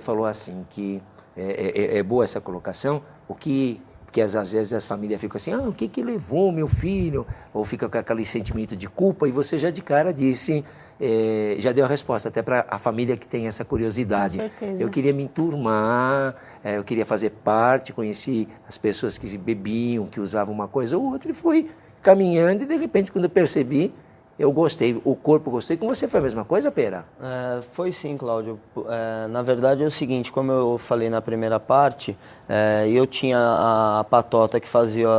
falou assim, que é boa essa colocação, porque às vezes as famílias ficam assim, o que levou meu filho? Ou fica com aquele sentimento de culpa, e você já de cara disse, já deu a resposta até para a família que tem essa curiosidade. Com certeza. Eu queria me enturmar, eu queria fazer parte, conheci as pessoas que bebiam, que usavam uma coisa ou outra, e fui caminhando, e de repente, quando eu percebi, eu gostei, o corpo gostou. E com você foi a mesma coisa, Pera? Foi sim, Cláudio. Na verdade é o seguinte, como eu falei na primeira parte, eu tinha a Patota que fazia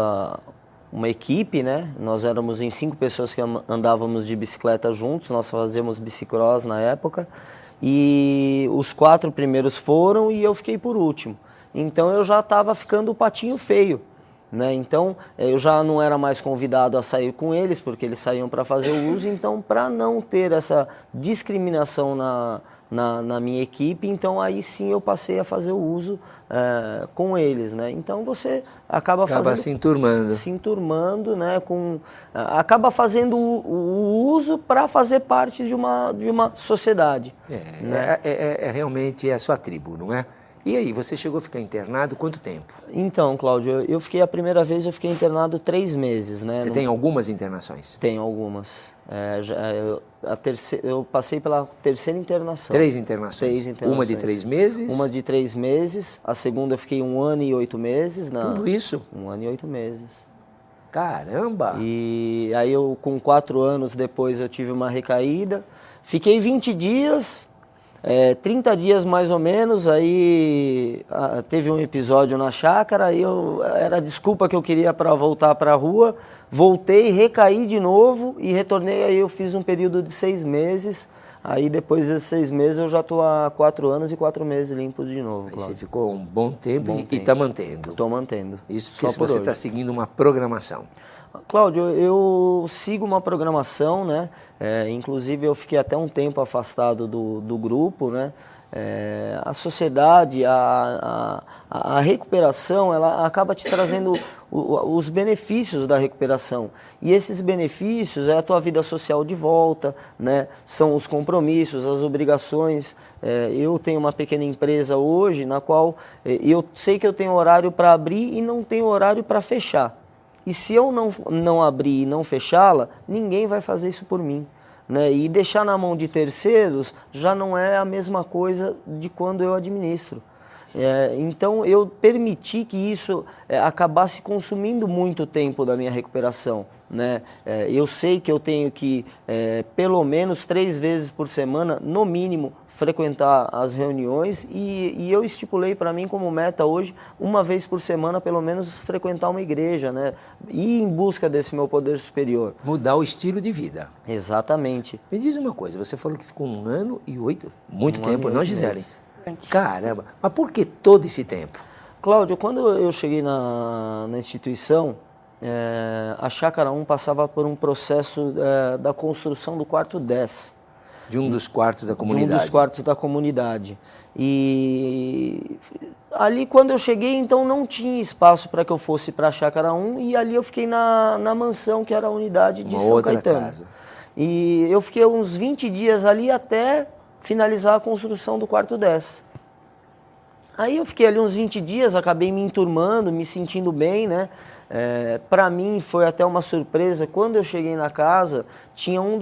uma equipe, né? Nós éramos em 5 pessoas que andávamos de bicicleta juntos, nós fazíamos bicicross na época, e os 4 primeiros foram e eu fiquei por último. Então eu já estava ficando o patinho feio. Né? Então, eu já não era mais convidado a sair com eles, porque eles saíam para fazer o uso. Então, para não ter essa discriminação na minha equipe, então aí sim eu passei a fazer o uso com eles. Né? Então, você acaba se enturmando. Se enturmando, né? Acaba fazendo o uso para fazer parte de uma sociedade. Né? Realmente a sua tribo, não é? E aí, você chegou a ficar internado quanto tempo? Então, Cláudio, a primeira vez eu fiquei internado 3 meses, né? Você tem algumas internações? Tenho algumas. Eu passei pela 3ª internação. 3 internações? 3 internações. Uma de 3 meses? Uma de 3 meses. A segunda eu fiquei 1 ano e 8 meses. Tudo isso? 1 ano e 8 meses. Caramba! E aí com 4 anos depois eu tive uma recaída. Fiquei 20 dias... 30 dias mais ou menos, aí teve um episódio na chácara, aí era a desculpa que eu queria para voltar para a rua, voltei, recaí de novo e retornei, aí eu fiz um período de 6 meses, aí depois desses 6 meses eu já estou há 4 anos e 4 meses limpo de novo. Aí Claro. você ficou um bom tempo e está mantendo? Estou mantendo. Isso porque você está seguindo uma programação. Cláudio, eu sigo uma programação, né? Inclusive eu fiquei até um tempo afastado do grupo, né? A sociedade, a recuperação, ela acaba te trazendo os benefícios da recuperação. E esses benefícios é a tua vida social de volta, né? São os compromissos, as obrigações. Eu tenho uma pequena empresa hoje na qual eu sei que eu tenho horário para abrir e não tenho horário para fechar. E se eu não abrir e não fechá-la, ninguém vai fazer isso por mim. Né? E deixar na mão de terceiros já não é a mesma coisa de quando eu administro. Então eu permiti que isso acabasse consumindo muito tempo da minha recuperação. Né? Eu sei que eu tenho que, pelo menos 3 vezes por semana, no mínimo, frequentar as reuniões e eu estipulei para mim como meta hoje, 1 vez por semana, pelo menos, frequentar uma igreja, né? Ir em busca desse meu poder superior. Mudar o estilo de vida. Exatamente. Me diz uma coisa, você falou que ficou 1 ano e 8, muito tempo, não, Gisele? Caramba, mas por que todo esse tempo? Cláudio, quando eu cheguei na instituição, a Chácara 1 passava por um processo da construção do quarto 10. De um dos quartos da comunidade. De um dos quartos da comunidade. E ali quando eu cheguei, então não tinha espaço para que eu fosse para a Chácara 1 e ali eu fiquei na mansão, que era a unidade de São Caetano. Casa. E eu fiquei uns 20 dias ali até finalizar a construção do quarto 10. Aí eu fiquei ali uns 20 dias, acabei me enturmando, me sentindo bem, né? Para mim foi até uma surpresa, quando eu cheguei na casa, tinha um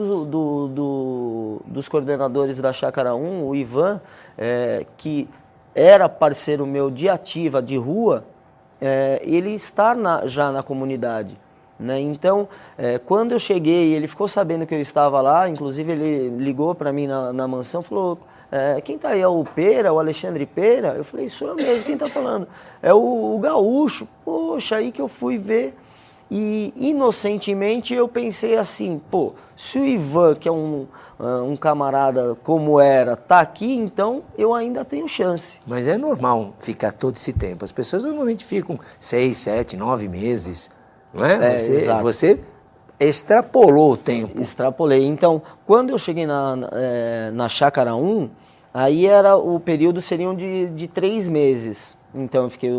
dos coordenadores da Chácara 1, o Ivan, que era parceiro meu de ativa, de rua, ele está já na comunidade. Né? Então, quando eu cheguei, ele ficou sabendo que eu estava lá, inclusive ele ligou para mim na mansão, falou... quem está aí é o Pera, o Alexandre Pera? Eu falei, sou eu mesmo, quem está falando? É o Gaúcho. Poxa, aí que eu fui ver e inocentemente eu pensei assim, pô, se o Ivan, que é um camarada como era, tá aqui, então eu ainda tenho chance. Mas é normal ficar todo esse tempo, as pessoas normalmente ficam 6, 7, 9 meses, não é? Você extrapolou o tempo. Extrapolei. Então, quando eu cheguei na Chácara 1, aí o período seriam de 3 meses. Então, eu fiquei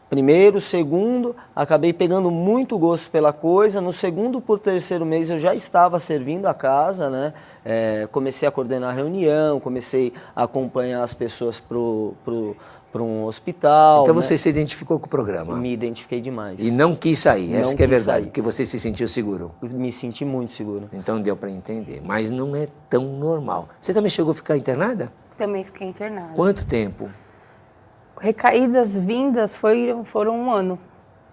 primeiro, segundo, acabei pegando muito gosto pela coisa. No segundo por terceiro mês eu já estava servindo a casa, né? Comecei a coordenar reunião, comecei a acompanhar as pessoas para um hospital. Então né? você se identificou com o programa? Me identifiquei demais. E não quis sair, essa que é a verdade, sair. porque você se sentiu seguro. Me senti muito seguro. Então deu para entender, mas não é tão normal. Você também chegou a ficar internada? Também fiquei internada. Quanto tempo? Recaídas, vindas, foram 1 ano.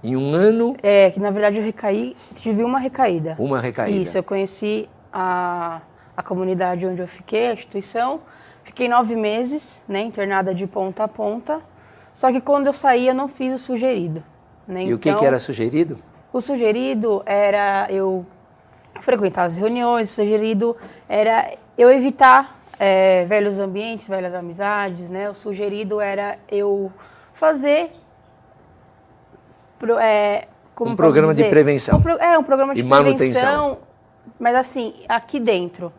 Em 1 ano? Que na verdade eu tive uma recaída. Uma recaída. Isso, eu conheci a comunidade onde eu fiquei, a instituição. Fiquei 9 meses, né, internada de ponta a ponta. Só que quando eu saí, eu não fiz o sugerido. Né? E o que era sugerido? O sugerido era eu frequentar as reuniões, o sugerido era eu evitar velhos ambientes, velhas amizades, né? O sugerido era eu fazer um programa de prevenção. Um programa de prevenção, mas assim, aqui dentro,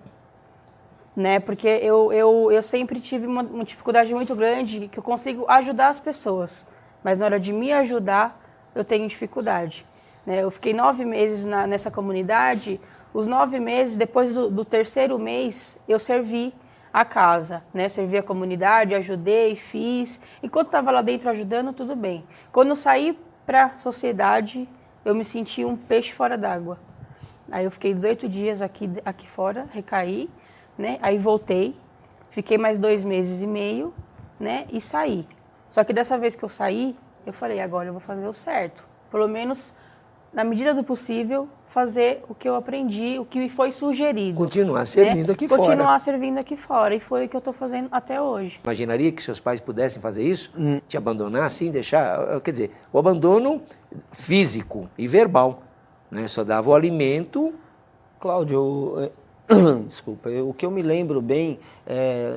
né? Porque eu sempre tive uma dificuldade muito grande que eu consigo ajudar as pessoas, mas na hora de me ajudar, eu tenho dificuldade. Né? Eu fiquei 9 meses nessa comunidade, os 9 meses, depois do terceiro mês, eu servi a casa, né? Servi a comunidade, ajudei, fiz. Enquanto estava lá dentro ajudando, tudo bem. Quando eu saí para a sociedade, eu me senti um peixe fora d'água. Aí eu fiquei 18 dias aqui fora, recaí, né? Aí voltei, fiquei mais 2 meses e meio, né? E saí. Só que dessa vez que eu saí, eu falei, agora eu vou fazer o certo. Pelo menos, na medida do possível, fazer o que eu aprendi, o que me foi sugerido. Continuar servindo aqui fora. Continuar servindo aqui fora. E foi o que eu estou fazendo até hoje. Imaginaria que seus pais pudessem fazer isso? Te abandonar assim, deixar... Quer dizer, o abandono físico e verbal. Né? Só dava o alimento... Cláudio, desculpa, o que eu me lembro bem,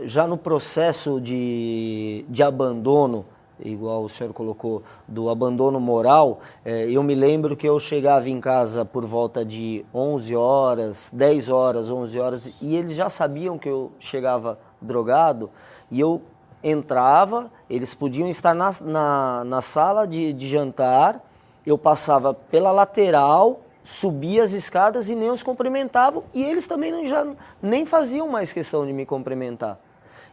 já no processo de abandono, igual o senhor colocou, do abandono moral, eu me lembro que eu chegava em casa por volta de 11 horas, 10 horas, 11 horas, e eles já sabiam que eu chegava drogado, e eu entrava, eles podiam estar na sala de jantar, eu passava pela lateral, subia as escadas e nem os cumprimentavam, e eles também nem faziam mais questão de me cumprimentar.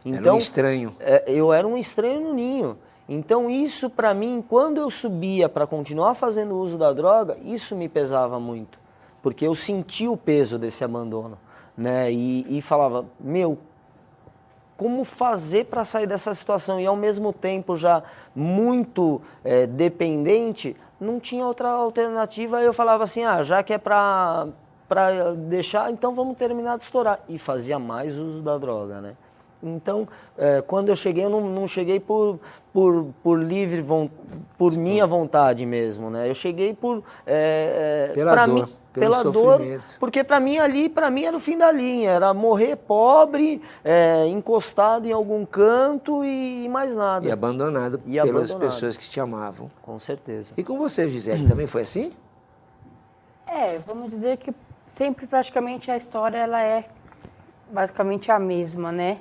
Então, era um estranho. Eu era um estranho no ninho. Então isso para mim, quando eu subia para continuar fazendo uso da droga, isso me pesava muito, porque eu sentia o peso desse abandono, né? E falava, como fazer para sair dessa situação? E ao mesmo tempo já muito dependente, não tinha outra alternativa. Eu falava assim, já que é para deixar, então vamos terminar de estourar. E fazia mais uso da droga, né? Então, quando eu cheguei, eu não cheguei por minha vontade mesmo, né? Eu cheguei pela dor, porque para mim era o fim da linha, era morrer pobre, encostado em algum canto e mais nada. E abandonado pelas pessoas que te amavam. Com certeza. E com você, Gisele, também foi assim? Vamos dizer que sempre praticamente a história ela é basicamente a mesma, né?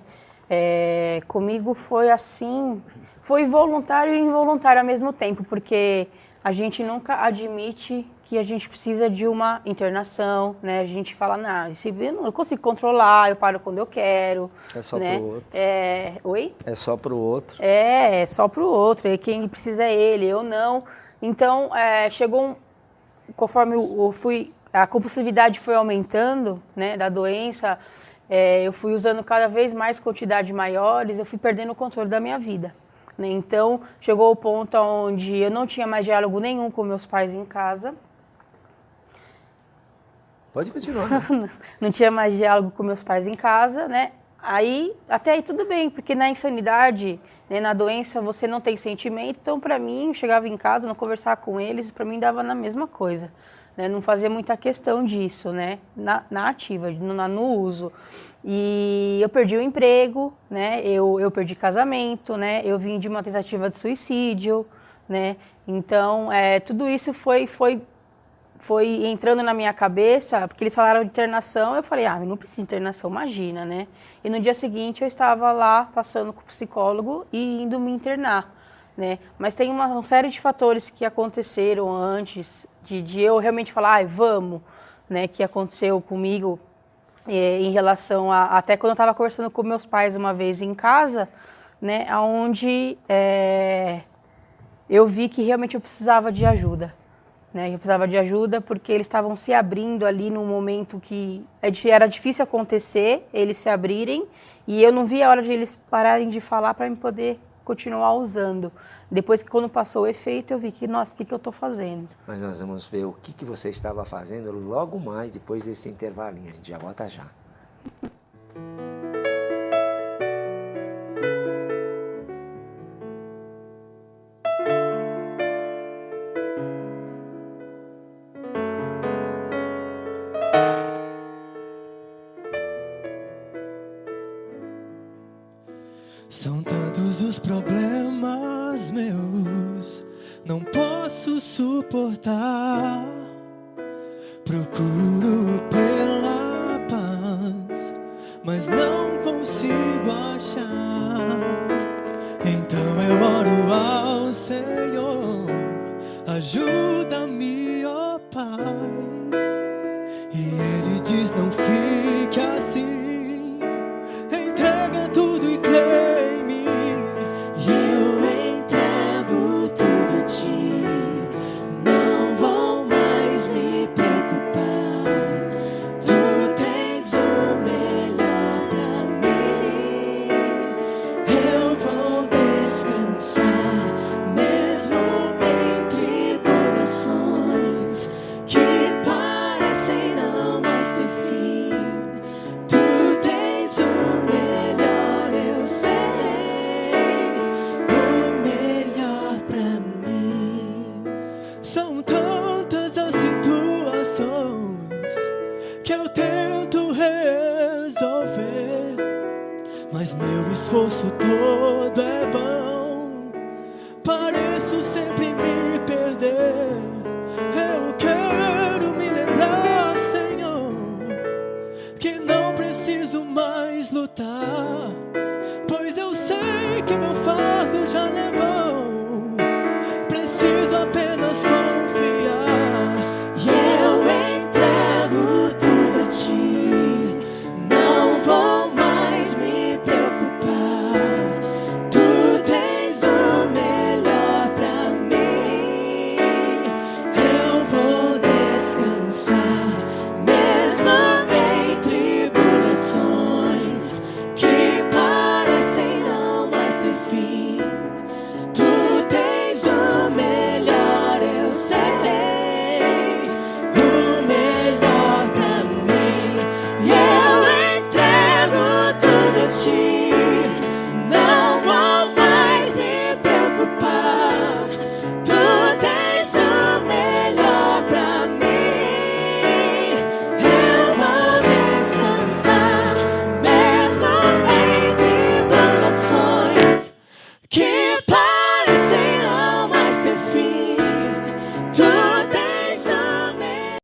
Comigo foi assim, foi voluntário e involuntário ao mesmo tempo, porque a gente nunca admite que a gente precisa de uma internação, né? A gente fala, eu consigo controlar, eu paro quando eu quero. É só né? pro outro. Oi? É só pro outro. É só pro outro, e quem precisa é ele, eu não. Então, chegou conforme a compulsividade foi aumentando, né, da doença, eu fui usando cada vez mais quantidades maiores, eu fui perdendo o controle da minha vida. Né? Então, chegou o ponto onde eu não tinha mais diálogo nenhum com meus pais em casa. Pode continuar. Não tinha mais diálogo com meus pais em casa, né? Até aí tudo bem, porque na insanidade, né, na doença, você não tem sentimento. Então, para mim, eu chegava em casa, não conversar com eles, para mim dava na mesma coisa. Né? Não fazia muita questão disso, né? Na ativa, no uso. E eu perdi o emprego, né? Eu perdi casamento, né? Eu vim de uma tentativa de suicídio, né? Então, tudo isso foi entrando na minha cabeça, porque eles falaram de internação, eu falei, eu não preciso de internação, imagina, né? E no dia seguinte eu estava lá passando com o psicólogo e indo me internar. né? Mas tem uma série de fatores que aconteceram antes de eu realmente falar, ai, vamos, né? Que aconteceu comigo em relação a... Até quando eu estava conversando com meus pais uma vez em casa, né? Onde eu vi que realmente eu precisava de ajuda. Né, eu precisava de ajuda porque eles estavam se abrindo ali num momento que era difícil acontecer, eles se abrirem, e eu não via a hora de eles pararem de falar para eu poder continuar usando. Depois que quando passou o efeito, eu vi que, nossa, o que eu estou fazendo? Mas nós vamos ver o que você estava fazendo logo mais depois desse intervalinho. A gente já volta já. São tantos os problemas meus, não posso suportar. Procuro pela paz, mas não consigo achar. Então eu oro ao Senhor, ajuda-me, ó Pai. E Ele diz, não fique assim, entrega tudo e crê. São tantas as situações que eu tento resolver, mas meu esforço todo é vão. Pareço sempre me perder. Eu quero me lembrar, Senhor, que não preciso mais lutar, pois eu sei que meu fardo já levou.